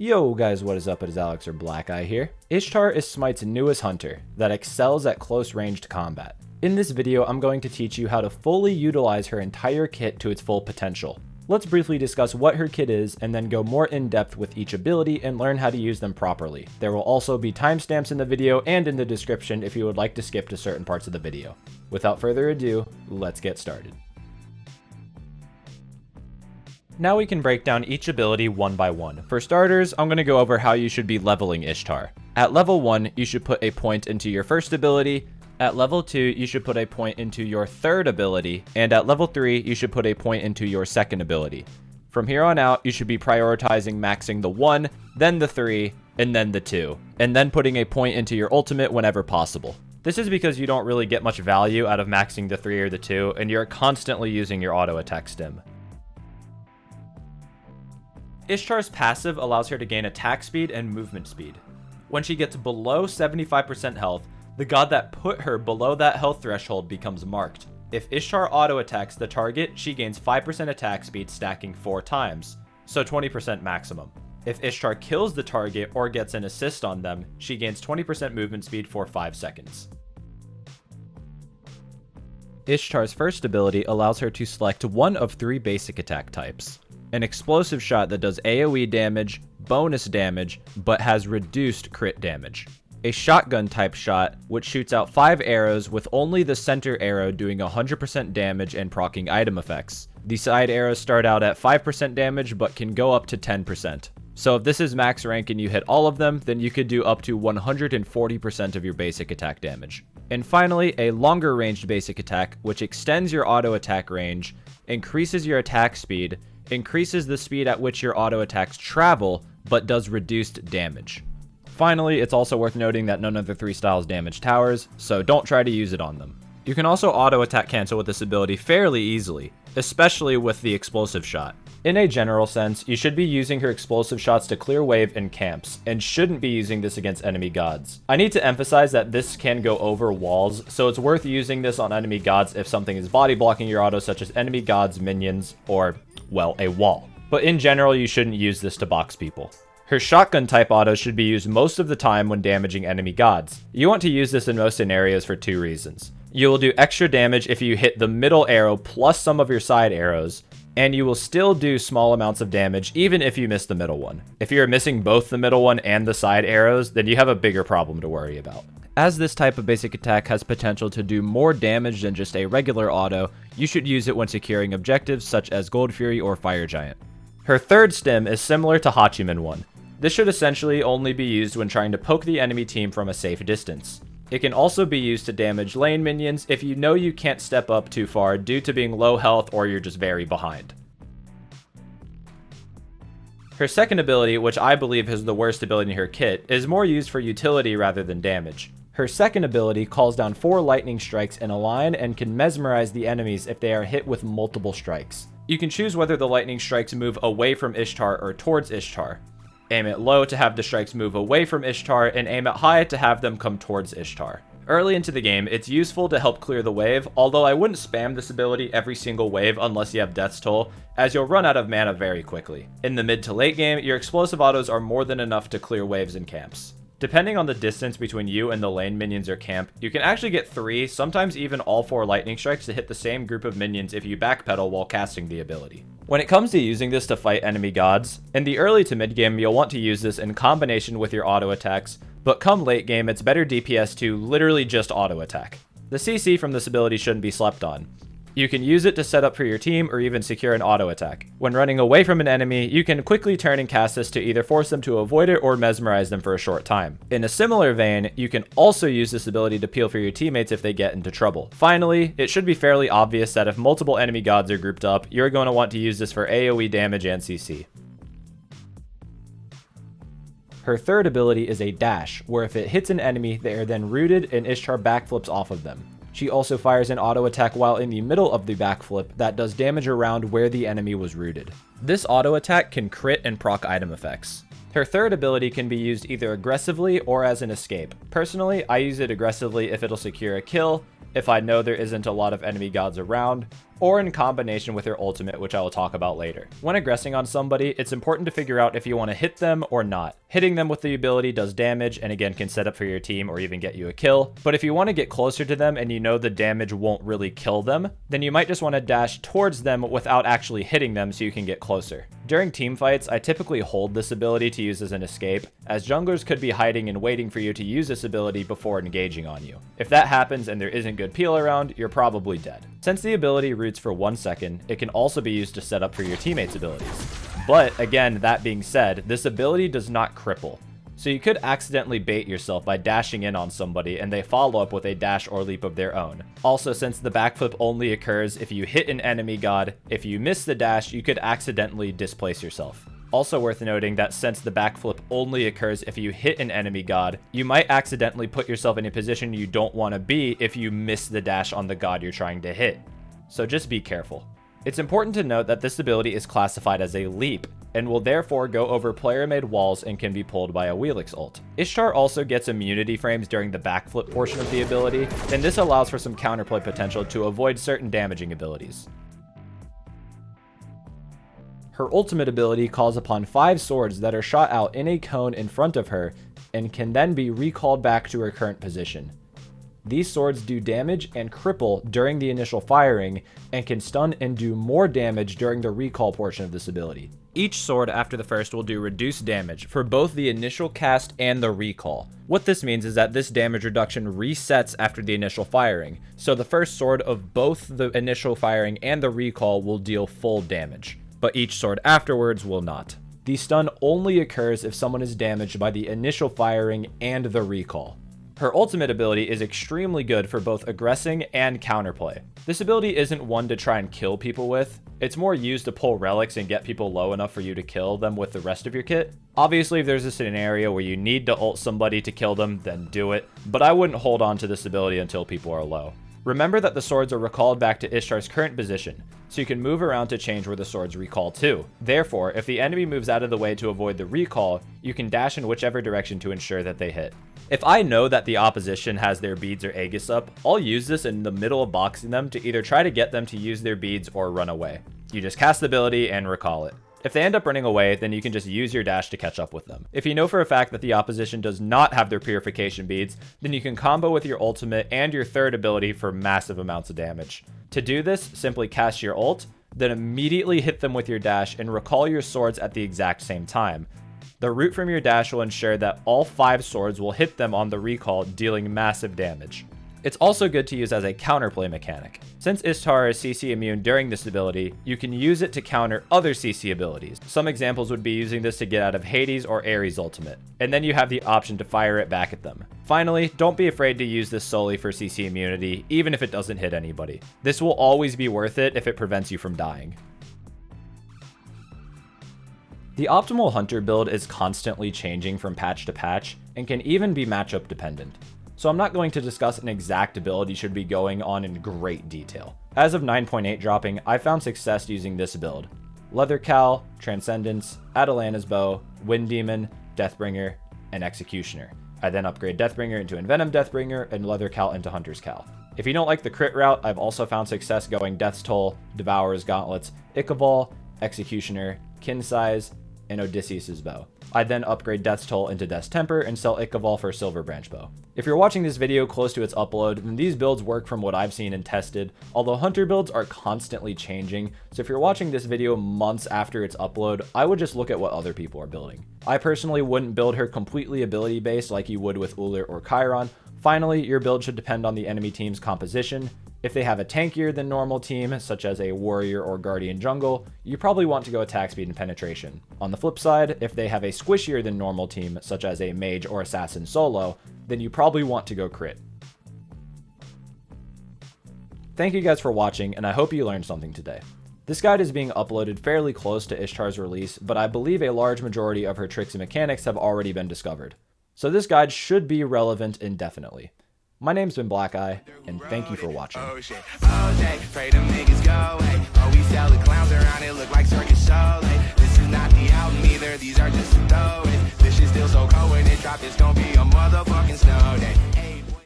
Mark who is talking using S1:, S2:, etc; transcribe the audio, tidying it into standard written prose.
S1: Yo guys, what is up? It is Alex or Black Eye here. Ishtar is Smite's newest hunter that excels at close ranged combat. In this video, I'm going to teach you how to fully utilize her entire kit to its full potential. Let's briefly discuss what her kit is and then go more in depth with each ability and learn how to use them properly. There will also be timestamps in the video and in the description if you would like to skip to certain parts of the video. Without further ado, let's get started. Now we can break down each ability one by one. For starters, I'm going to go over how you should be leveling Ishtar. At level 1, you should put a point into your first ability. At level 2, you should put a point into your third ability. And at level 3, you should put a point into your second ability. From here on out, you should be prioritizing maxing the 1, then the 3, and then the 2. And then putting a point into your ultimate whenever possible. This is because you don't really get much value out of maxing the 3 or the 2, and you're constantly using your auto attack stim. Ishtar's passive allows her to gain attack speed and movement speed. When she gets below 75% health, the god that put her below that health threshold becomes marked. If Ishtar auto attacks the target, she gains 5% attack speed stacking 4 times, so 20% maximum. If Ishtar kills the target or gets an assist on them, she gains 20% movement speed for 5 seconds. Ishtar's first ability allows her to select one of 3 basic attack types. An explosive shot that does AoE damage, bonus damage, but has reduced crit damage. A shotgun type shot, which shoots out 5 arrows with only the center arrow doing 100% damage and proccing item effects. The side arrows start out at 5% damage but can go up to 10%. So if this is max rank and you hit all of them, then you could do up to 140% of your basic attack damage. And finally, a longer ranged basic attack, which extends your auto attack range, increases your attack speed, increases the speed at which your auto attacks travel, but does reduced damage. Finally, it's also worth noting that none of the 3 styles damage towers, so don't try to use it on them. You can also auto attack cancel with this ability fairly easily, especially with the explosive shot. In a general sense, you should be using her explosive shots to clear wave and camps, and shouldn't be using this against enemy gods. I need to emphasize that this can go over walls, so it's worth using this on enemy gods if something is body blocking your auto, such as enemy gods, minions, or, well, a wall. But in general, you shouldn't use this to box people. Her shotgun type auto should be used most of the time when damaging enemy gods. You want to use this in most scenarios for 2 reasons. You will do extra damage if you hit the middle arrow plus some of your side arrows, and you will still do small amounts of damage even if you miss the middle one. If you're missing both the middle one and the side arrows, then you have a bigger problem to worry about. As this type of basic attack has potential to do more damage than just a regular auto, you should use it when securing objectives such as Gold Fury or Fire Giant. Her third stim is similar to Hachiman 1. This should essentially only be used when trying to poke the enemy team from a safe distance. It can also be used to damage lane minions if you know you can't step up too far due to being low health or you're just very behind. Her second ability, which I believe is the worst ability in her kit, is more used for utility rather than damage. Her second ability calls down 4 lightning strikes in a line and can mesmerize the enemies if they are hit with multiple strikes. You can choose whether the lightning strikes move away from Ishtar or towards Ishtar. Aim it low to have the strikes move away from Ishtar, and aim it high to have them come towards Ishtar. Early into the game, it's useful to help clear the wave, although I wouldn't spam this ability every single wave unless you have Death's Toll, as you'll run out of mana very quickly. In the mid to late game, your explosive autos are more than enough to clear waves and camps. Depending on the distance between you and the lane minions or camp, you can actually get 3, sometimes even all 4 lightning strikes to hit the same group of minions if you backpedal while casting the ability. When it comes to using this to fight enemy gods, in the early to mid game you'll want to use this in combination with your auto attacks, but come late game it's better DPS to literally just auto attack. The CC from this ability shouldn't be slept on. You can use it to set up for your team or even secure an auto attack. When running away from an enemy, you can quickly turn and cast this to either force them to avoid it or mesmerize them for a short time. In a similar vein, you can also use this ability to peel for your teammates if they get into trouble. Finally, it should be fairly obvious that if multiple enemy gods are grouped up, you're going to want to use this for AoE damage and CC. Her third ability is a dash, where if it hits an enemy, they are then rooted and Ishtar backflips off of them. She also fires an auto attack while in the middle of the backflip that does damage around where the enemy was rooted. This auto attack can crit and proc item effects. Her third ability can be used either aggressively or as an escape. Personally, I use it aggressively if it'll secure a kill, if I know there isn't a lot of enemy gods around, or in combination with her ultimate, which I will talk about later. When aggressing on somebody, it's important to figure out if you want to hit them or not. Hitting them with the ability does damage and again can set up for your team or even get you a kill, but if you want to get closer to them and you know the damage won't really kill them, then you might just want to dash towards them without actually hitting them so you can get closer. During team fights, I typically hold this ability to use as an escape, as junglers could be hiding and waiting for you to use this ability before engaging on you. If that happens and there isn't good peel around, you're probably dead. Since the ability roots for 1 second, it can also be used to set up for your teammates' abilities. But again, that being said, this ability does not cripple. So you could accidentally bait yourself by dashing in on somebody and they follow up with a dash or leap of their own. Also, since the backflip only occurs if you hit an enemy god, if you miss the dash, you could accidentally displace yourself. Also worth noting that since the backflip only occurs if you hit an enemy god, you might accidentally put yourself in a position you don't want to be if you miss the dash on the god you're trying to hit. So just be careful. It's important to note that this ability is classified as a leap, and will therefore go over player-made walls and can be pulled by a Wheelix ult. Ishtar also gets immunity frames during the backflip portion of the ability, and this allows for some counterplay potential to avoid certain damaging abilities. Her ultimate ability calls upon 5 swords that are shot out in a cone in front of her, and can then be recalled back to her current position. These swords do damage and cripple during the initial firing, and can stun and do more damage during the recall portion of this ability. Each sword after the first will do reduced damage for both the initial cast and the recall. What this means is that this damage reduction resets after the initial firing, so the first sword of both the initial firing and the recall will deal full damage, but each sword afterwards will not. The stun only occurs if someone is damaged by the initial firing and the recall. Her ultimate ability is extremely good for both aggressing and counterplay. This ability isn't one to try and kill people with. It's more used to pull relics and get people low enough for you to kill them with the rest of your kit. Obviously, if there's a scenario where you need to ult somebody to kill them, then do it, but I wouldn't hold on to this ability until people are low. Remember that the swords are recalled back to Ishtar's current position, so you can move around to change where the swords recall to. Therefore, if the enemy moves out of the way to avoid the recall, you can dash in whichever direction to ensure that they hit. If I know that the opposition has their beads or Aegis up, I'll use this in the middle of boxing them to either try to get them to use their beads or run away. You just cast the ability and recall it. If they end up running away, then you can just use your dash to catch up with them. If you know for a fact that the opposition does not have their purification beads, then you can combo with your ultimate and your third ability for massive amounts of damage. To do this, simply cast your ult, then immediately hit them with your dash and recall your swords at the exact same time. The root from your dash will ensure that all 5 swords will hit them on the recall, dealing massive damage. It's also good to use as a counterplay mechanic. Since Ishtar is CC immune during this ability, you can use it to counter other CC abilities. Some examples would be using this to get out of Hades or Ares' ultimate, and then you have the option to fire it back at them. Finally, don't be afraid to use this solely for CC immunity, even if it doesn't hit anybody. This will always be worth it if it prevents you from dying. The optimal hunter build is constantly changing from patch to patch, and can even be matchup dependent. So I'm not going to discuss an exact build you should be going on in great detail. As of 9.8 dropping, I found success using this build: Leather Cal, Transcendence, Atalanta's Bow, Wind Demon, Deathbringer, and Executioner. I then upgrade Deathbringer into Envenom Deathbringer and Leather Cal into Hunter's Cal. If you don't like the crit route, I've also found success going Death's Toll, Devourer's Gauntlets, Ichabod, Executioner, Kinsize, and Odysseus's Bow. I then upgrade Death's Toll into Death's Temper and sell Ichabod for Silver Branch Bow. If you're watching this video close to its upload, then these builds work from what I've seen and tested, although hunter builds are constantly changing, so if you're watching this video months after its upload, I would just look at what other people are building. I personally wouldn't build her completely ability based like you would with Ullr or Chiron. Finally, your build should depend on the enemy team's composition. If they have a tankier than normal team, such as a warrior or guardian jungle, you probably want to go attack speed and penetration. On the flip side, if they have a squishier than normal team, such as a mage or assassin solo, then you probably want to go crit. Thank you guys for watching, and I hope you learned something today. This guide is being uploaded fairly close to Ishtar's release, but I believe a large majority of her tricks and mechanics have already been discovered. So this guide should be relevant indefinitely. My name's been Black Eye, and thank you for watching.
S2: Oh shit, pray them niggas go, hey. Oh, we sell the clowns around, it look like circus shows, hey. This is not the album either, these are just some throwaways. This shit still so cold when it drop, it's gonna be a motherfucking snow day. Hey.